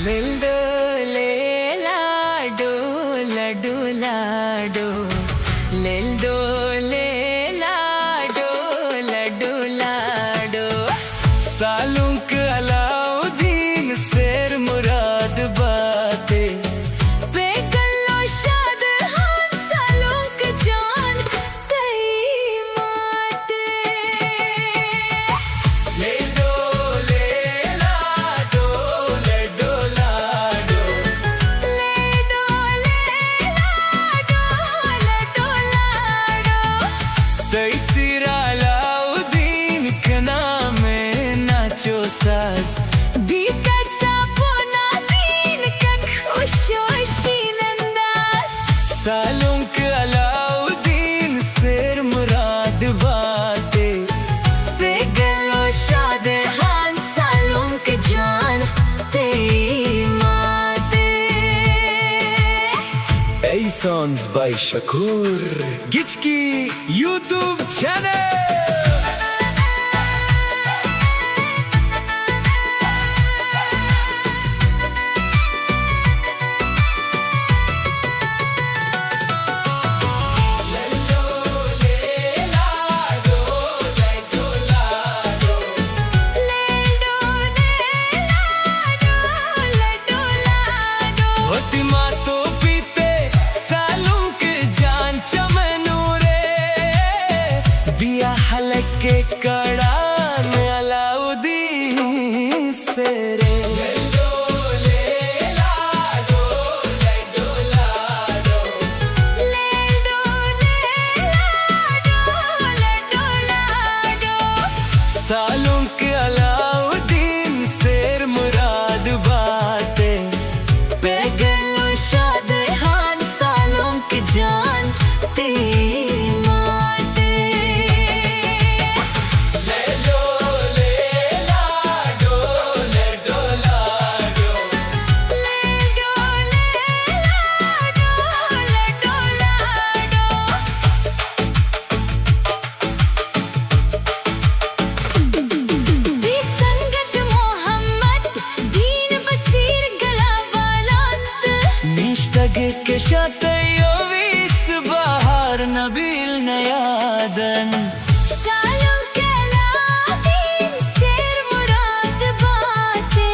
लिल्दो ले लाडो लडो लाडो लिल्दो ले लाडो लडो लाडो सालुंक अलाउद्दीन शेर मुराद बाते बेगल्लो शाद हान सालुंक जान तई माते लिल्दो ले लाडो लडो लाडो लिल्दो ले लाडो लडो लाडो तैसीर अलाउद्दीन के नामे नाचो साज बीका चापो नाज़ीन का खुशोशीन अंदाज सालुंक अलाउद्दीन शेर मुराद बाते बेगल्लो शाद हान सालुंक जान तेरी माते A songs by Shakur Gichki YouTube channel. लिल्दो ले लाडो लडो लाडो होतिमा तो पीते सालुंक जान चमनूरे बिया हलके कड़ा में अलाउद्दीन सेरे लिल्दो ले लाडो लडो लाडो सालुंक अलाउद्दीन शेर मुराद बाते बेगल्लो शाद हान सालुंक जान तेरी माते लिल्दो ले लाडो लडो लाडो दी संगत मोहम्मद दीन बसीर गला बालांत निष्ठगे के शातयो विस बहार नबील नयादन सालुंक अलाउद्दीन शेर मुराद बाते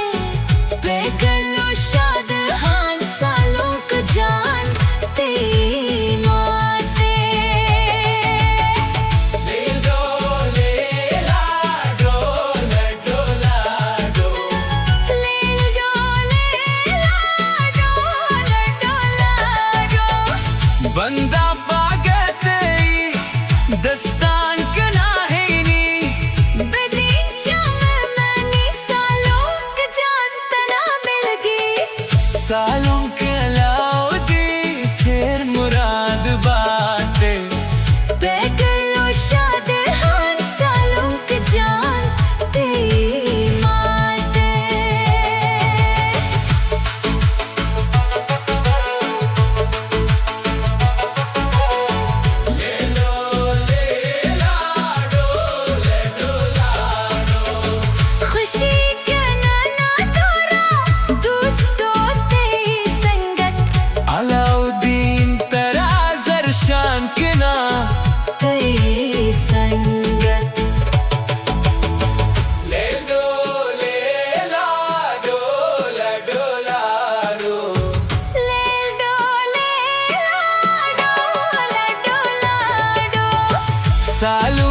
बेगल्लो शाद हान सालुंक जान तेरी माते लिल्दो ले लाडो लडो लाडो लिल्दो ले लाडो लडो लाडो बंदा पागते दस्तान कनाहिनी बदीन चमनी सालुंक जान तना मिल गई सालुंक अलाउद्दीन शेर मुराद बाते बेगल्लो शाद हान सालुंक जान तेरी माते खुशी के नाना तोरा दोस्तों तेरी संगत अलाउद्दीन तराजर शान के ना तेरी संगत लिल्दो ले लाडो लडो लाडो लिल्दो ले लाडो लडो लाडो सालुंक